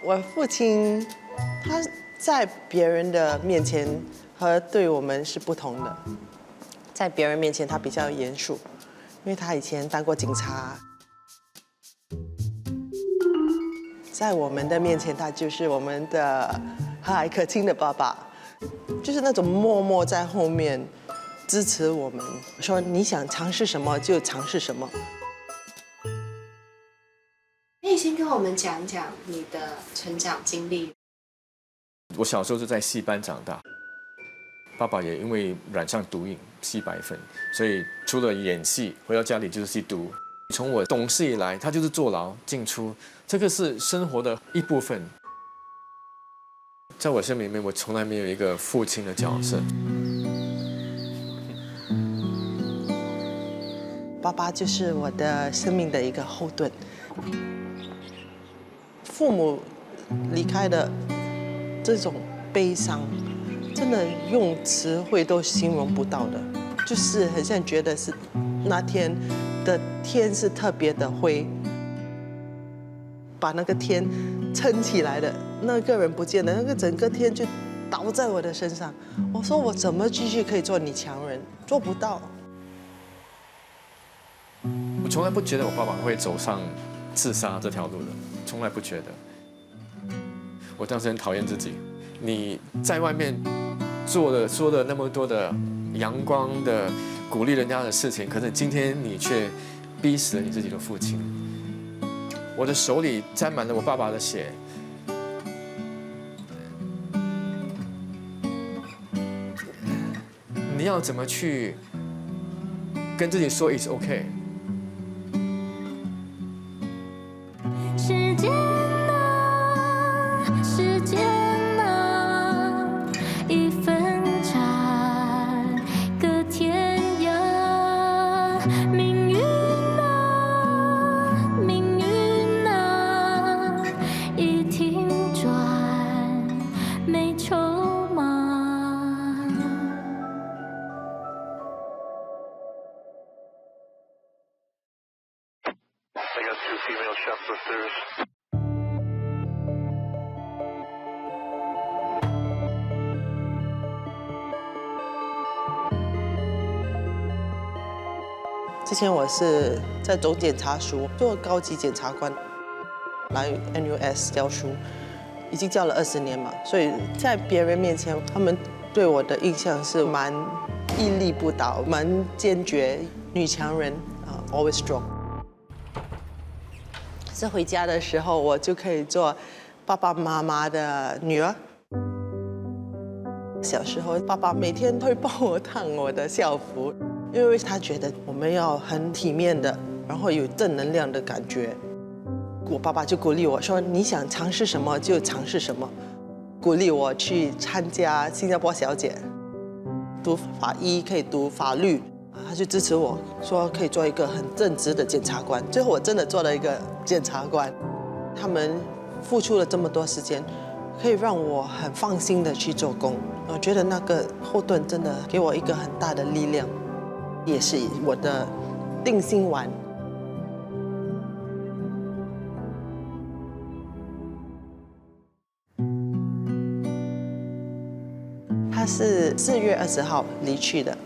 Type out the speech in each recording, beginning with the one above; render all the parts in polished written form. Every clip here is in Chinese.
我父亲他在别人的面前和对我们是不同的，在别人面前他比较严肃，因为他以前当过警察。在我们的面前，他就是我们的和蔼可亲的爸爸，就是那种默默在后面支持我们，说你想尝试什么就尝试什么。可以先跟我们讲讲你的成长经历。我小时候是在戏班长大，爸爸也因为染上毒瘾，吸白粉，所以除了演戏，回到家里就是吸毒。从我懂事以来，他就是坐牢进出，这个是生活的一部分。在我生命里面，我从来没有一个父亲的角色。爸爸就是我的生命的一个后盾。父母离开的这种悲伤，真的用词汇都形容不到的，就是很像觉得是那天的天是特别的灰，把那个天撑起来的那个人不见了，那个整个天就倒在我的身上。我说我怎么继续可以做女强人？做不到。我从来不觉得我爸爸会走上自杀这条路的，从来不觉得。我当时很讨厌自己。你在外面做了说了那么多的阳光的鼓励人家的事情，可是今天你却逼死了你自己的父亲。我的手里沾满了我爸爸的血。你要怎么去跟自己说 "It's OK"？时间啊，时间啊，一分斩，隔天涯。命运啊，命运啊，一停转，没筹码。I got 2 female shoplifters. 之前我是在总检察署做高级检察官，来 NUS 教书，已经教了20年嘛，所以在别人面前，他们对我的印象是蛮屹立不倒、蛮坚决、女强人always strong。是回家的时候，我就可以做爸爸妈妈的女儿。小时候，爸爸每天会帮我烫我的校服，因为他觉得我们要很体面的，然后有正能量的感觉。我爸爸就鼓励我说：“你想尝试什么就尝试什么。”鼓励我去参加新加坡小姐，读法医可以读法律，他就支持我说可以做一个很正直的检察官。最后我真的做了一个检察官，他们付出了这么多时间，可以让我很放心的去做工。我觉得那个后盾真的给我一个很大的力量，也是我的定心丸。他是4月20号离去的，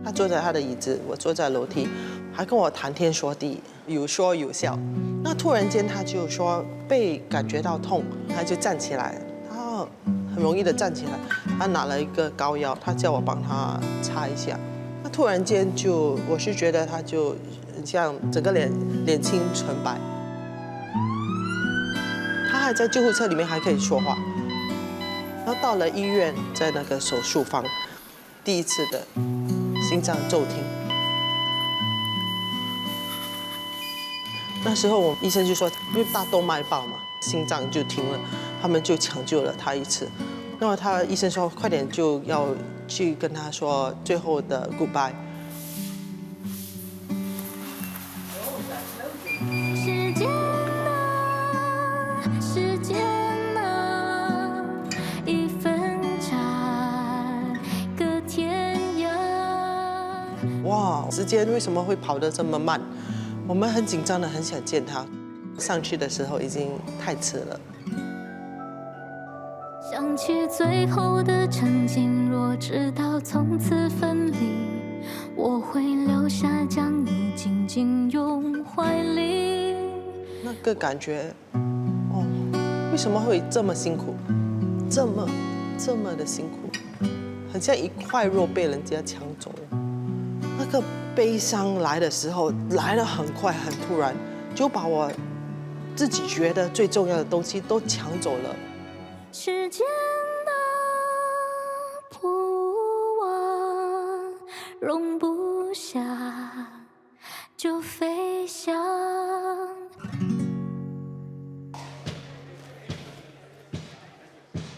他坐在他的椅子，我坐在楼梯，还跟我谈天说地，有说有笑。那突然间他就说背感觉到痛，他就站起来，他很容易的站起来，他拿了一个膏药，他叫我帮他擦一下。那突然间我是觉得他就很像整个脸青唇白，他还在救护车里面还可以说话。然后到了医院，在那个手术房，第一次的心脏骤停。那时候医生就说，因为大动脉爆嘛，心脏就停了，他们就抢救了他一次。那么医生说，快点就要去跟他说最后的 goodbye。时间啊，时间啊，一分斩，隔天涯。哇，时间为什么会跑得这么慢？我们很紧张的，很想见他。上去的时候已经太迟了。想起最后的曾经，若知道从此分离，我会留下将你紧紧拥怀里。那个感觉，哦，为什么会这么辛苦，这么的辛苦，很像一块肉被人家抢走了。那个悲伤来的时候，来得很快很突然，就把我自己觉得最重要的东西都抢走了。时间的铺网容不下，就飞翔。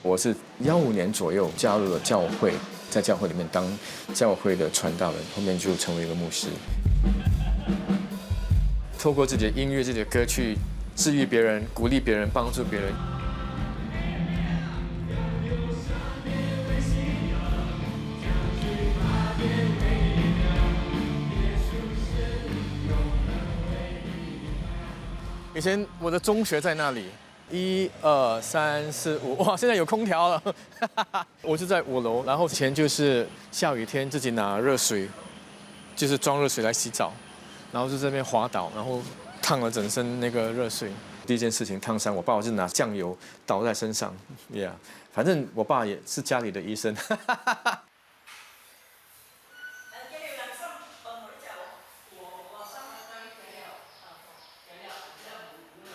我是15年左右加入了教会，在教会里面当教会的传道人，后面就成为一个牧师。透过自己的音乐、自己的歌去治愈别人、鼓励别人、帮助别人。以前我的中学在那里，1、2、3、4、5，哇，现在有空调了。我就在5楼，然后以前就是下雨天自己拿热水，就是装热水来洗澡，然后就在那边滑倒，然后烫了整身那个热水。第一件事情烫伤我爸，我就拿酱油倒在身上，yeah， 反正我爸也是家里的医生。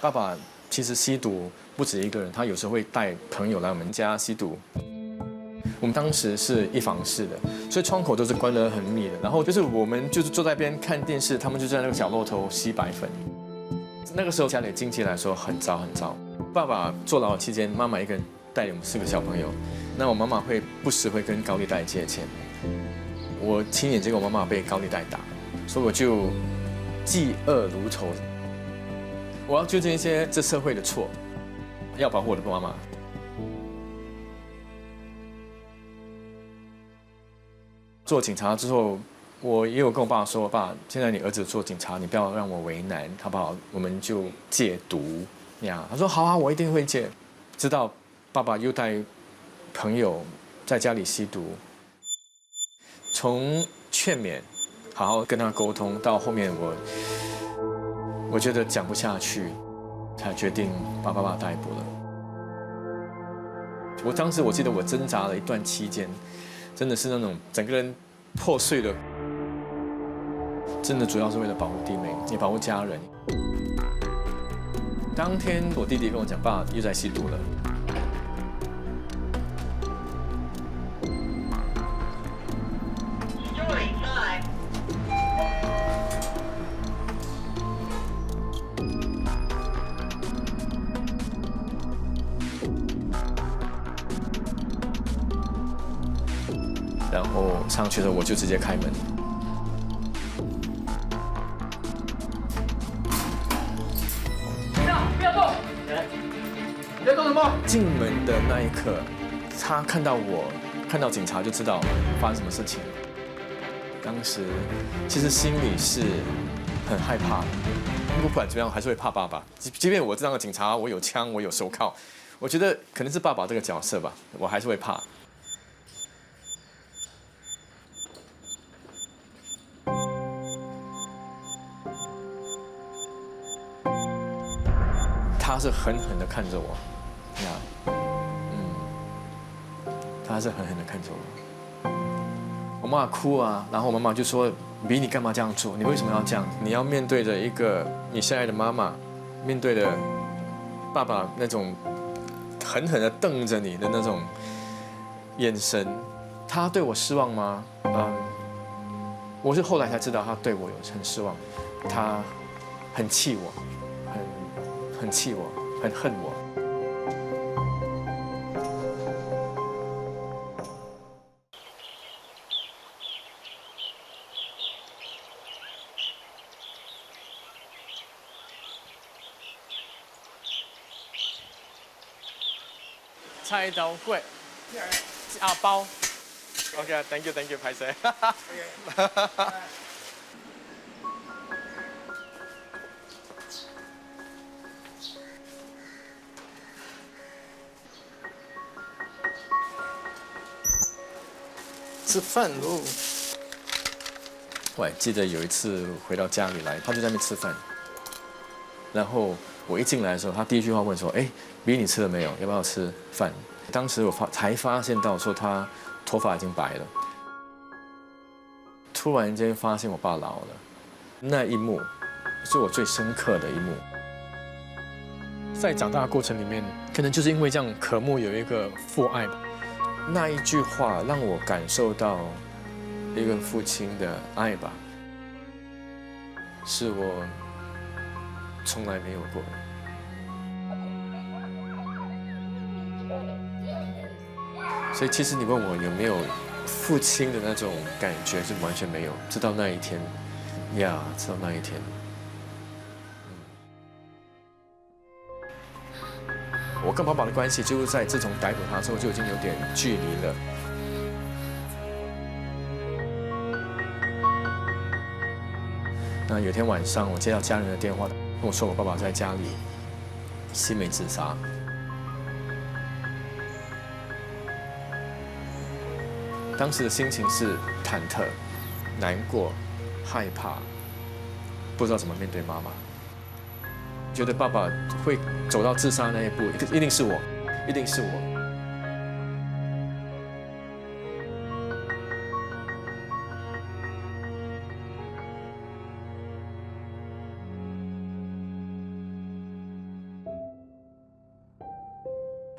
爸爸其实吸毒不止一个人，他有时候会带朋友来我们家吸毒。我们当时是一房室的，所以窗口都是关得很密的。然后就是我们就是坐在那边看电视，他们就在那个角落头吸白粉。那个时候家里经济来说很糟很糟。爸爸坐牢期间，妈妈一个人带我们4个小朋友，那我妈妈会不时会跟高利贷借钱。我亲眼见过我妈妈被高利贷打，所以我就嫉恶如仇。我要纠正一些这社会的错，要保护我的妈妈。做警察之后，我也有跟我爸说：“爸，现在你儿子做警察，你不要让我为难，好不好？我们就戒毒呀。”他说：“好啊，我一定会戒。”直到爸爸又带朋友在家里吸毒，从劝勉、好好跟他沟通，到后面我觉得讲不下去，才决定把爸爸逮捕了。我当时我记得我挣扎了一段期间，真的是那种整个人破碎了，真的主要是为了保护弟妹，也保护家人。当天我弟弟跟我讲，爸又在吸毒了。然后上去了，我就直接开门。不要动！不要动什么？进门的那一刻，他看到我，看到警察就知道发生什么事情。当时其实心里是很害怕的，不管怎么样还是会怕爸爸。即便我这样的警察，我有枪，我有手铐，我觉得可能是爸爸这个角色吧，我还是会怕。他是狠狠地看着我，他是狠狠地看着我。我妈妈哭啊，然后我妈妈就说：“比你干嘛这样做？你为什么要这样？你要面对着一个你深爱的妈妈，面对着爸爸那种狠狠地瞪着你的那种眼神。他对我失望吗？我是后来才知道他对我有很失望，他很气我。”很气我，很恨我。菜刀粿，包。OK，thank you，拍摄。吃饭喽。我还记得有一次回到家里来，他就在那边吃饭。然后我一进来的时候，他第一句话问说：“哎，比你吃了没有？要不要吃饭？”当时我才发现到说他头发已经白了。突然间发现我爸老了，那一幕是我最深刻的一幕。在长大的过程里面，可能就是因为这样渴慕有一个父爱吧。那一句话让我感受到一个父亲的爱吧，是我从来没有过的。所以其实你问我有没有父亲的那种感觉，是完全没有。直到那一天，直到那一天。我跟爸爸的关系就是在自从逮捕他之后就已经有点距离了。那有天晚上，我接到家人的电话，跟我说我爸爸在家里熄煤自杀。当时的心情是忐忑、难过、害怕，不知道怎么面对妈妈。觉得爸爸会走到自杀那一步，一定是我，一定是我。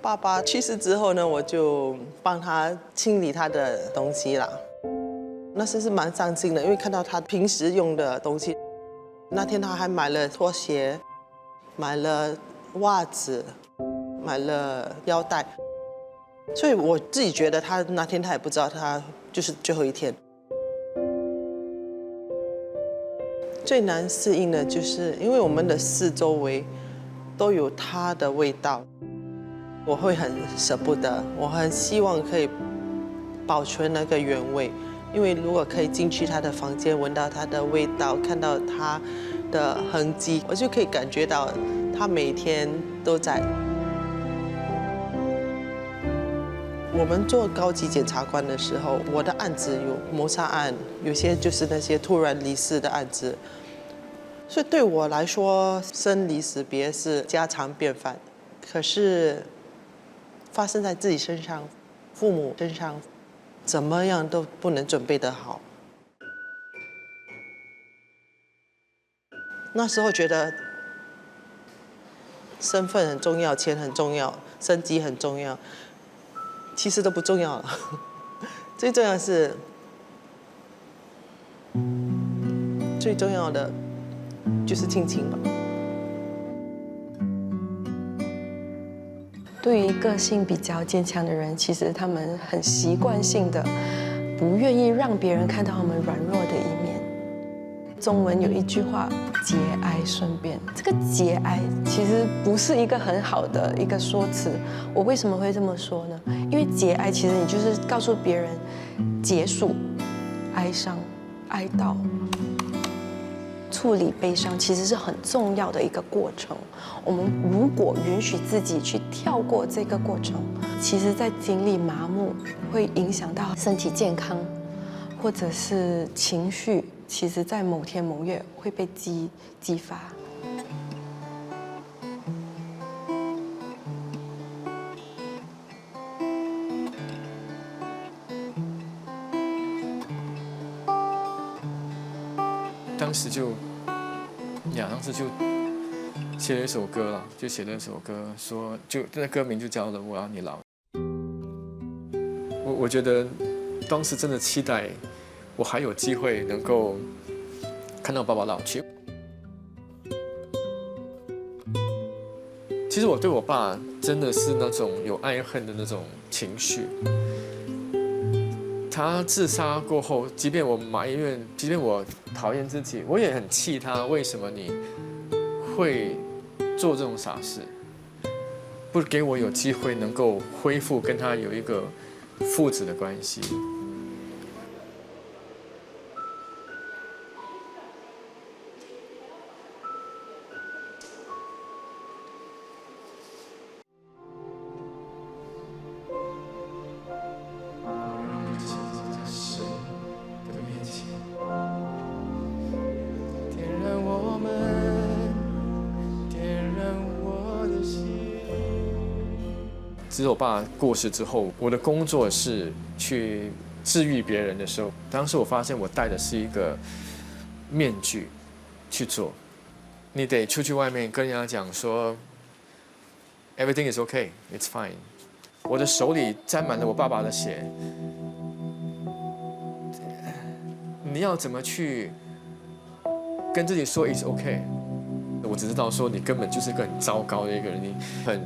爸爸去世之后呢，我就帮他清理他的东西啦。那是蛮伤心的，因为看到他平时用的东西。那天他还买了拖鞋，买了袜子，买了腰带，所以我自己觉得他那天他也不知道他就是最后一天。最难适应的就是因为我们的四周围都有他的味道，我会很舍不得，我很希望可以保存那个原味。因为如果可以进去他的房间，闻到他的味道，看到他的痕迹，我就可以感觉到他每天都在。我们做高级检察官的时候，我的案子有谋杀案，有些就是那些突然离世的案子，所以对我来说，生离死别是家常便饭。可是发生在自己身上，父母身上，怎么样都不能准备得好。那时候觉得身份很重要，钱很重要，升级很重要，其实都不重要了。最重要是，最重要的就是亲情吧。对于个性比较坚强的人，其实他们很习惯性的不愿意让别人看到他们软弱的一面。中文有一句话“节哀顺变”，这个“节哀”其实不是一个很好的一个说辞。我为什么会这么说呢？因为节哀其实你就是告诉别人结束哀伤、哀悼。处理悲伤其实是很重要的一个过程。我们如果允许自己去跳过这个过程，其实在经历麻木，会影响到身体健康，或者是情绪，其实在某天某月会被激发。当时就写了一首歌了，就写了一首歌，说就那歌名就叫了《我要你老》。我觉得当时真的期待我还有机会能够看到爸爸老去。其实我对我爸真的是那种有爱恨的那种情绪。他自杀过后，即便我埋怨，即便我讨厌自己，我也很气他。为什么你会做这种傻事？不给我有机会能够恢复跟他有一个父子的关系。只有我爸过世之后，我的工作是去治愈别人的时候，当时我发现我戴的是一个面具去做。你得出去外面跟人家讲说 ，everything is okay, it's fine。我的手里沾满了我爸爸的血，你要怎么去跟自己说 it's okay？ 我只知道说你根本就是个很糟糕的一个人，你很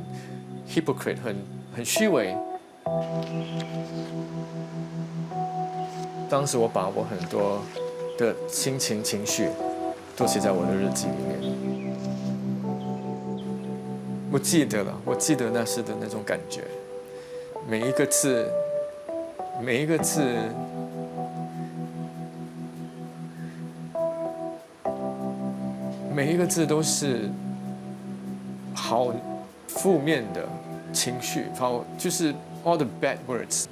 hypocrite， 很虚伪。当时我把我很多的心情情绪都写在我的日记里面。我记得了，我记得那时的那种感觉，每一个字，每一个字，每一个字都是好负面的情绪，好就是 all the bad words。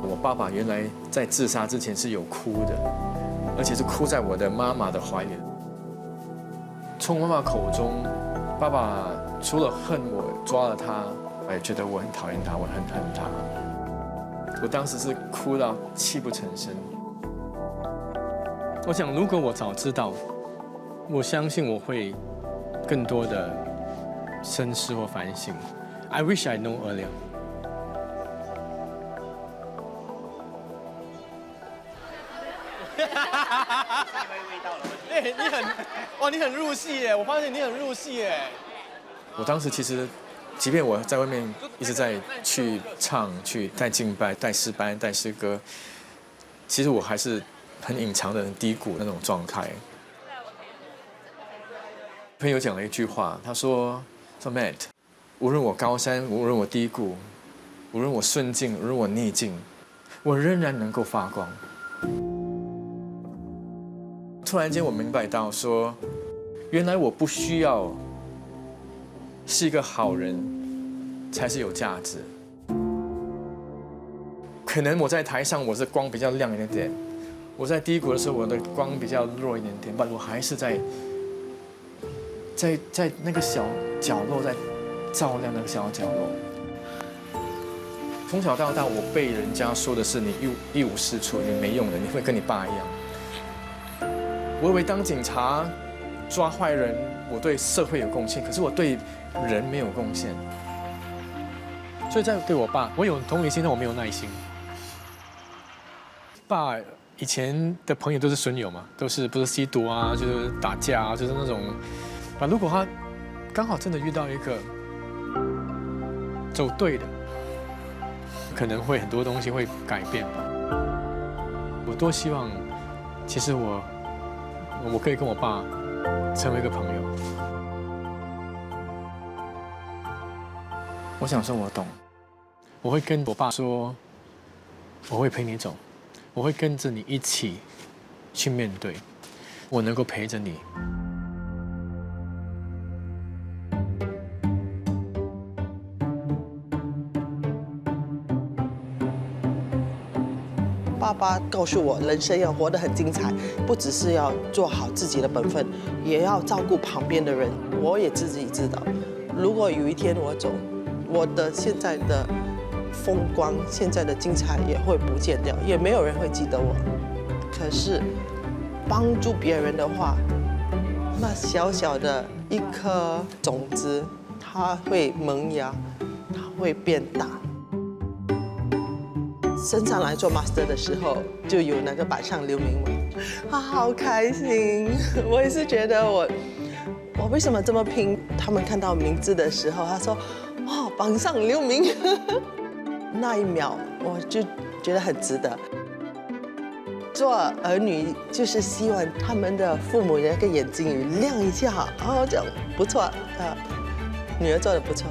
我爸爸原来在自杀之前是有哭的，而且是哭在我的妈妈的怀里。从妈妈口中，爸爸除了恨我抓了他，我也觉得我很讨厌他，我很恨他。我当时是哭到泣不成声。我想，如果我早知道，我相信我会更多的深思或反省。I wish I know earlier。你很入戏耶！我发现你很入戏耶。我当时其实，即便我在外面一直在去唱、去带敬拜、带诗班、带诗歌，其实我还是很隐藏的、很低谷那种状态。朋友讲了一句话，他说 Matt， 无论我高山，无论我低谷，无论我顺境，无论我逆境，我仍然能够发光。突然间，我明白到说，原来我不需要是一个好人才是有价值。可能我在台上我是光比较亮一点点，我在低谷的时候我的光比较弱一点点，但我还是在那个小角落在照亮那个小角落。从小到大，我被人家说的是你一无是处，你没用的，你会跟你爸一样。我以为当警察抓坏人，我对社会有贡献，可是我对人没有贡献。所以在对我爸，我有同理心，但我没有耐心。爸以前的朋友都是损友嘛，不是吸毒啊，就是打架啊，就是那种。如果他刚好真的遇到一个走对的，可能会很多东西会改变吧。我多希望，其实我可以跟我爸成为一个朋友。我想说，我懂。我会跟我爸说，我会陪你走，我会跟着你一起去面对，我能够陪着你。爸爸告诉我，人生要活得很精彩，不只是要做好自己的本分，也要照顾旁边的人。我也自己知道，如果有一天我走，我的现在的风光、现在的精彩也会不见掉，也没有人会记得我。可是帮助别人的话，那小小的一颗种子，它会萌芽，它会变大。升上来做 master 的时候，就有那个榜上留名嘛，好开心！我也是觉得我为什么这么拼？他们看到名字的时候，他说：“哇，榜上留名！”那一秒，我就觉得很值得。做儿女就是希望他们的父母的那个眼睛有亮一下，哦，这样不错啊，女儿做的不错。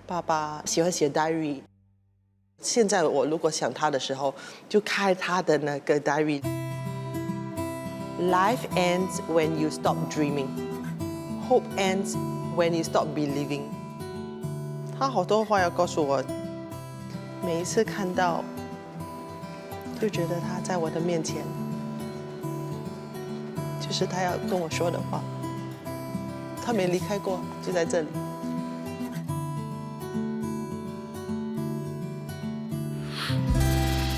爸爸喜欢写 diary， 现在我如果想他的时候，就开他的那个 diary， Life ends when you stop dreaming. Hope ends when you stop believing. 他好多话要告诉我，每一次看到，就觉得他在我的面前，就是他要跟我说的话。他没离开过，就在这里。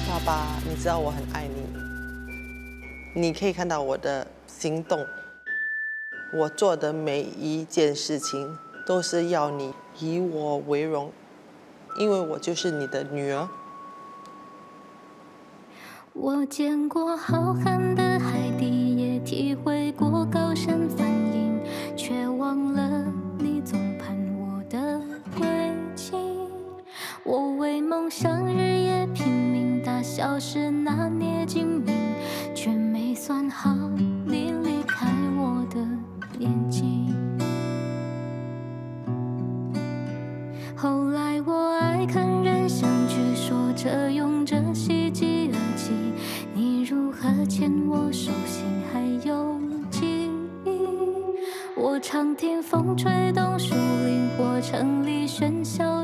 爸爸，你知道我很爱你，你可以看到我的行动，我做的每一件事情都是要你以我为荣，因为我就是你的女儿。我见过浩瀚的海底，也体会过高山反应，却忘了你总盼我的轨迹。我为梦想日夜拼命，大小事拿捏精明，却没算好你离开我的年纪。后来我爱看人相聚，说着用着喜极而泣，你如何牵我手心还有记忆。我常听风吹动树林，或城里喧嚣。